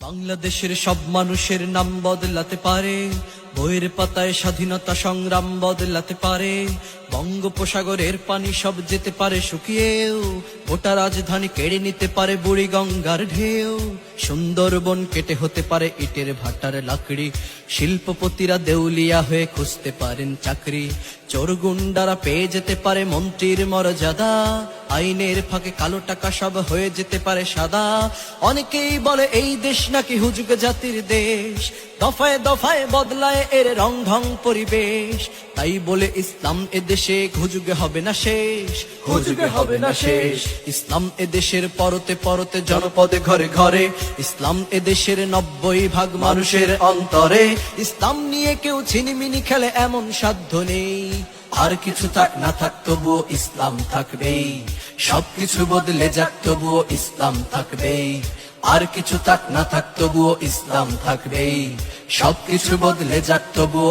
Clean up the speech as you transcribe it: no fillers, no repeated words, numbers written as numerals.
বাংলাদেশের সব মানুষের নাম বদলাতে পারে, বইয়ের পাতায় স্বাধীনতা সংগ্রাম বদলাতে পারে। বঙ্গোপসাগরের পানি সব যেতে পারে শুকিয়েও, গোটা রাজধানী কেড়ে নিতে পারে বুড়ি গঙ্গার ঢেউ। সুন্দরবন কেটে হতে পারে ইটের ভাটার লাকড়ি, শিল্পপতিরা দেউলিয়া হয়ে খুঁজতে পারেন চাকরি। চোর গুন্ডারা পেয়ে যেতে পারে মন্ত্রীর মর্যাদা, আইনের ফাঁকে কালো টাকা সব হয়ে যেতে পারে সাদা। অনেকেই বলে এই দেশ নাকি হুজুগ জাতির দেশ, দফায় দফায় বদলায় এর রং ঢং পরিবেশ। তাই বলে ইসলাম এদেশে হুজুগে হবে না শেষ, হুজুগে হবে না শেষ। ইসলাম এদেশের পরতে পরতে জনপদে ঘরে ঘরে, ইসলাম এদেশের 90% মানুষের অন্তরে। ইসলাম নিয়ে কেউ ছিনিমিনি খেলে এমন সাধ্য নেই, আর কিছু থাক না থাক তবুও ইসলাম থাকবেই। সবকিছু বদলে যাক তবুও ইসলাম থাকবেই, আর কিছু থাক না থাক তবুও ইসলাম থাকবেই। সবকিছু বদলে যাক তবুও